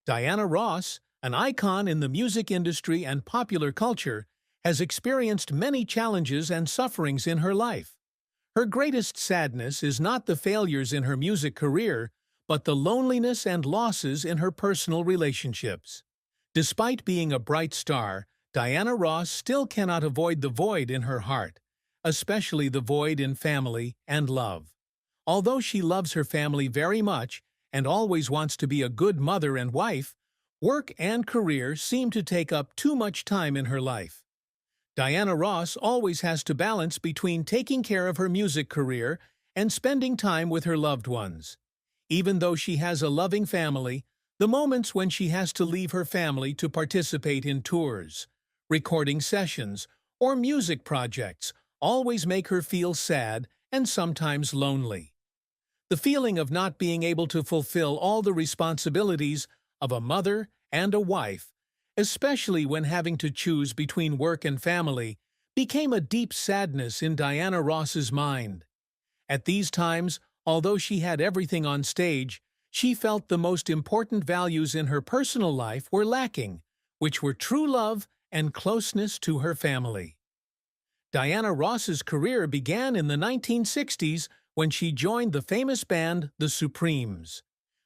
Diana Ross, an icon in the music industry and popular culture, has experienced many challenges and sufferings in her life. Her greatest sadness is not the failures in her music career, but the loneliness and losses in her personal relationships. Despite being a bright star, Diana Ross still cannot avoid the void in her heart, especially the void in family and love. Although she loves her family very much and always wants to be a good mother and wife, work and career seem to take up too much time in her life. Diana Ross always has to balance between taking care of her music career and spending time with her loved ones. Even though she has a loving family, the moments when she has to leave her family to participate in tours, recording sessions, or music projects always make her feel sad and sometimes lonely. The feeling of not being able to fulfill all the responsibilities of a mother and a wife, especially when having to choose between work and family, became a deep sadness in Diana Ross's mind. At these times, although she had everything on stage, she felt the most important values in her personal life were lacking, which were true love and closeness to her family. Diana Ross's career began in the 1960s when she joined the famous band The Supremes.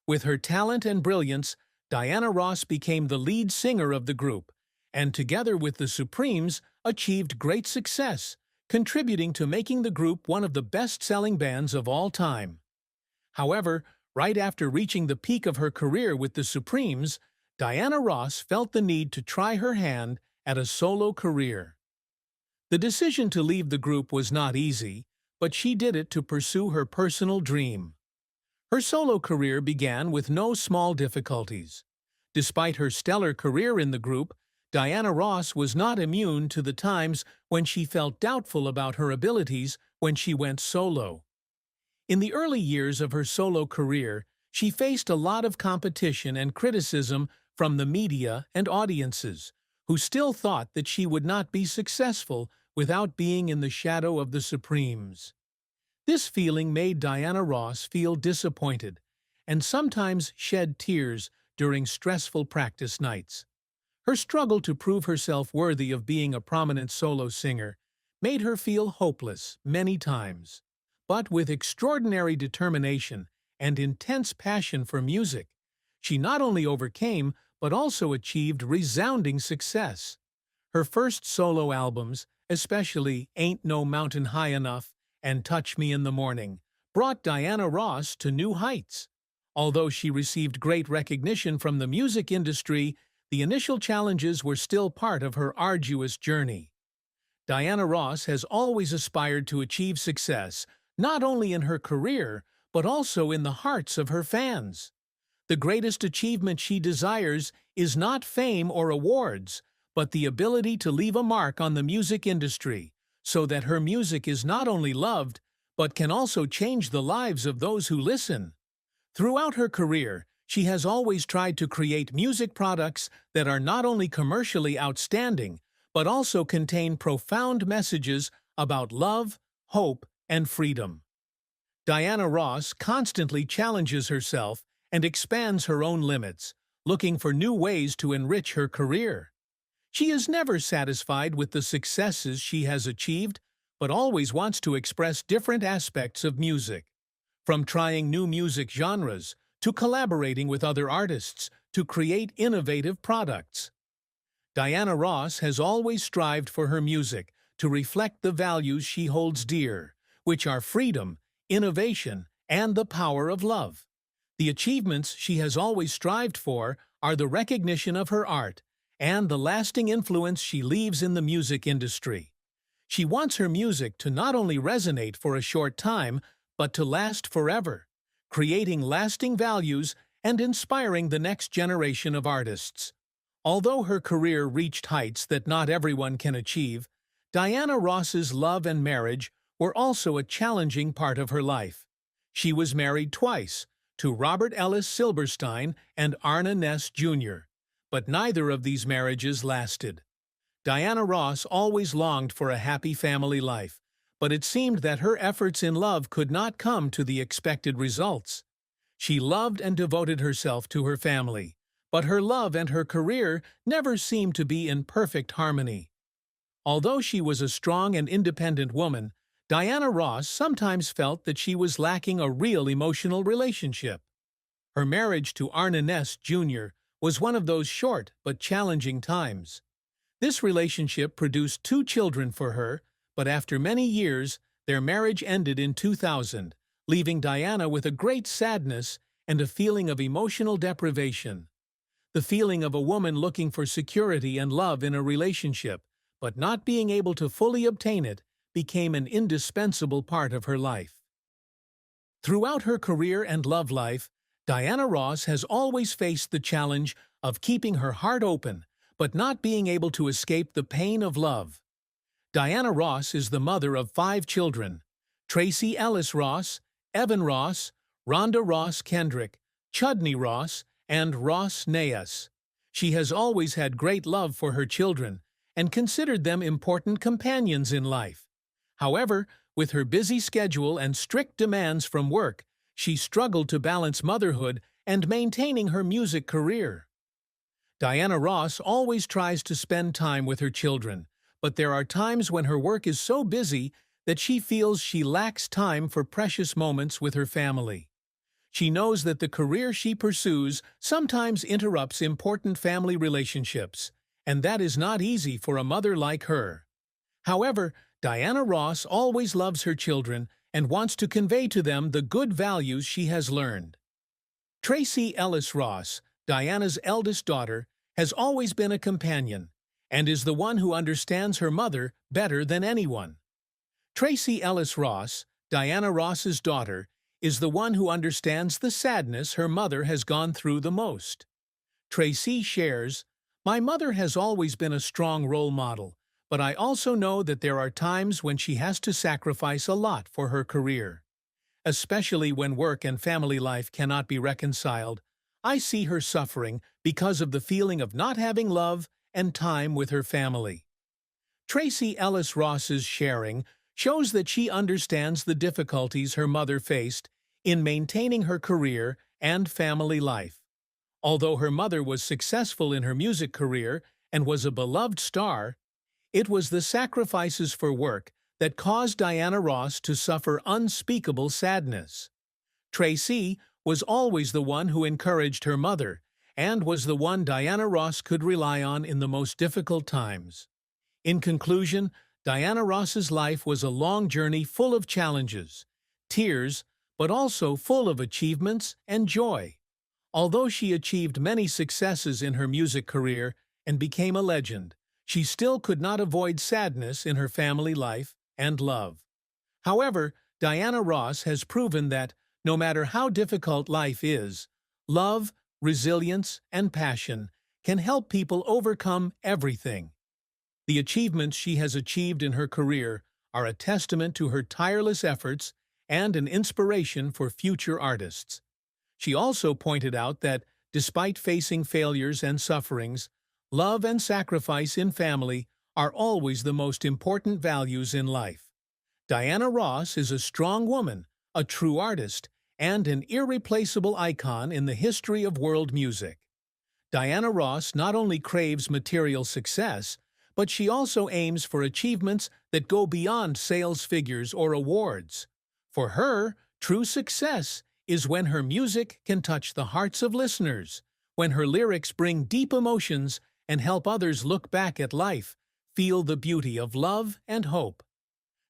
With her talent and brilliance, Diana Ross became the lead singer of the group, and together with the Supremes, achieved great success, contributing to making the group one of the best-selling bands of all time. However, right after reaching the peak of her career with the Supremes, Diana Ross felt the need to try her hand at a solo career. The decision to leave the group was not easy, but she did it to pursue her personal dream. Her solo career began with no small difficulties. Despite her stellar career in the group, Diana Ross was not immune to the times when she felt doubtful about her abilities when she went solo. In the early years of her solo career, she faced a lot of competition and criticism from the media and audiences, who still thought that she would not be successful without being in the shadow of the Supremes. This feeling made Diana Ross feel disappointed and sometimes shed tears during stressful practice nights. Her struggle to prove herself worthy of being a prominent solo singer made her feel hopeless many times. But with extraordinary determination and intense passion for music, she not only overcame but also achieved resounding success. Her first solo albums, especially Ain't No Mountain High Enough and Touch Me in the Morning, brought Diana Ross to new heights. Although she received great recognition from the music industry, the initial challenges were still part of her arduous journey. Diana Ross has always aspired to achieve success, not only in her career, but also in the hearts of her fans. The greatest achievement she desires is not fame or awards, but the ability to leave a mark on the music industry, so that her music is not only loved, but can also change the lives of those who listen. Throughout her career, she has always tried to create music products that are not only commercially outstanding, but also contain profound messages about love, hope, and freedom. Diana Ross constantly challenges herself and expands her own limits, looking for new ways to enrich her career. She is never satisfied with the successes she has achieved, but always wants to express different aspects of music. From trying new music genres, to collaborating with other artists, to create innovative products. Diana Ross has always strived for her music to reflect the values she holds dear, which are freedom, innovation, and the power of love. The achievements she has always strived for are the recognition of her art and the lasting influence she leaves in the music industry. She wants her music to not only resonate for a short time, but to last forever, creating lasting values and inspiring the next generation of artists. Although her career reached heights that not everyone can achieve, Diana Ross's love and marriage were also a challenging part of her life. She was married twice, to Robert Ellis Silberstein and Arna Ness Jr., but neither of these marriages lasted. Diana Ross always longed for a happy family life, but it seemed that her efforts in love could not come to the expected results. She loved and devoted herself to her family, But her love and her career never seemed to be in perfect harmony. Although she was a strong and independent woman, Diana Ross sometimes felt that she was lacking a real emotional relationship. Her marriage to Arne Ness Jr. was one of those short but challenging times. This relationship produced 2 children for her, but after many years, their marriage ended in 2000, leaving Diana with a great sadness and a feeling of emotional deprivation. The feeling of a woman looking for security and love in a relationship, but not being able to fully obtain it, became an indispensable part of her life. Throughout her career and love life, Diana Ross has always faced the challenge of keeping her heart open, but not being able to escape the pain of love. Diana Ross is the mother of 5 children: Tracy Ellis Ross, Evan Ross, Rhonda Ross Kendrick, Chudney Ross, and Ross Nayas. She has always had great love for her children and considered them important companions in life. However, with her busy schedule and strict demands from work, she struggled to balance motherhood and maintaining her music career. Diana Ross always tries to spend time with her children, but there are times when her work is so busy that she feels she lacks time for precious moments with her family. She knows that the career she pursues sometimes interrupts important family relationships, and that is not easy for a mother like her. However, Diana Ross always loves her children and wants to convey to them the good values she has learned. Tracy Ellis Ross, Diana's eldest daughter, has always been a companion, and is the one who understands her mother better than anyone. Tracy Ellis Ross, Diana Ross's daughter, is the one who understands the sadness her mother has gone through the most. Tracy shares, "My mother has always been a strong role model, but I also know that there are times when she has to sacrifice a lot for her career. Especially when work and family life cannot be reconciled, I see her suffering because of the feeling of not having love and time with her family." Tracy Ellis Ross's sharing shows that she understands the difficulties her mother faced in maintaining her career and family life. Although her mother was successful in her music career and was a beloved star, it was the sacrifices for work that caused Diana Ross to suffer unspeakable sadness. Tracy was always the one who encouraged her mother, and was the one Diana Ross could rely on in the most difficult times. In conclusion, Diana Ross's life was a long journey full of challenges, tears, but also full of achievements and joy. Although she achieved many successes in her music career and became a legend, she still could not avoid sadness in her family life and love. However, Diana Ross has proven that, no matter how difficult life is, love, resilience, and passion can help people overcome everything. The achievements she has achieved in her career are a testament to her tireless efforts and an inspiration for future artists. She also pointed out that, despite facing failures and sufferings, love and sacrifice in family are always the most important values in life. Diana Ross is a strong woman, a true artist, and an irreplaceable icon in the history of world music. Diana Ross not only craves material success, but she also aims for achievements that go beyond sales figures or awards. For her, true success is when her music can touch the hearts of listeners, when her lyrics bring deep emotions and help others look back at life, feel the beauty of love and hope.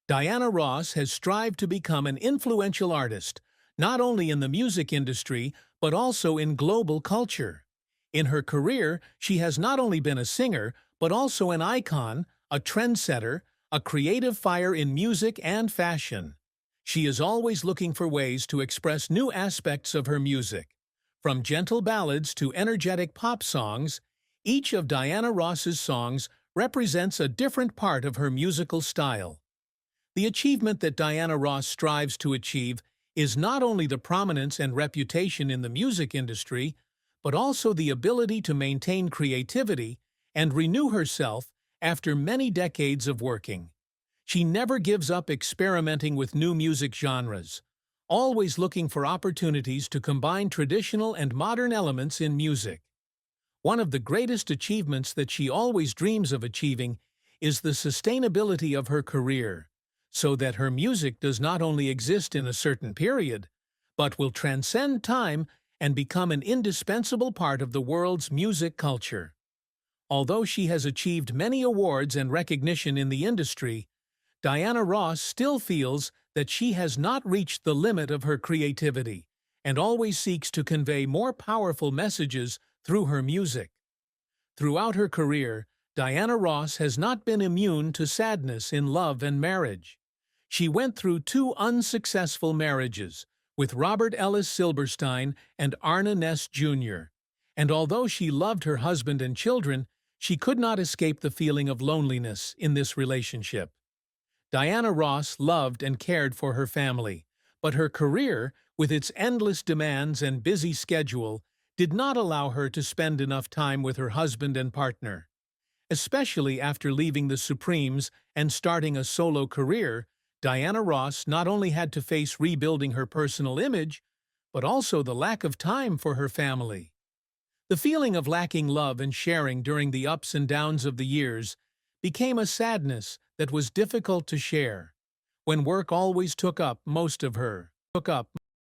Diana Ross has strived to become an influential artist, not only in the music industry, but also in global culture. In her career, she has not only been a singer, but also an icon, a trendsetter, a creative fire in music and fashion. She is always looking for ways to express new aspects of her music. From gentle ballads to energetic pop songs, each of Diana Ross's songs represents a different part of her musical style. The achievement that Diana Ross strives to achieve is not only the prominence and reputation in the music industry, but also the ability to maintain creativity and renew herself after many decades of working. She never gives up experimenting with new music genres, always looking for opportunities to combine traditional and modern elements in music. One of the greatest achievements that she always dreams of achieving is the sustainability of her career, so that her music does not only exist in a certain period, but will transcend time and become an indispensable part of the world's music culture. Although she has achieved many awards and recognition in the industry, Diana Ross still feels that she has not reached the limit of her creativity and always seeks to convey more powerful messages through her music. Throughout her career, Diana Ross has not been immune to sadness in love and marriage. She went through 2 unsuccessful marriages, with Robert Ellis Silberstein and Arna Ness Jr., and although she loved her husband and children, she could not escape the feeling of loneliness in this relationship. Diana Ross loved and cared for her family, but her career, with its endless demands and busy schedule, did not allow her to spend enough time with her husband and partner. Especially after leaving the Supremes and starting a solo career, Diana Ross not only had to face rebuilding her personal image, but also the lack of time for her family. The feeling of lacking love and sharing during the ups and downs of the years became a sadness that was difficult to share, when work always took up most of her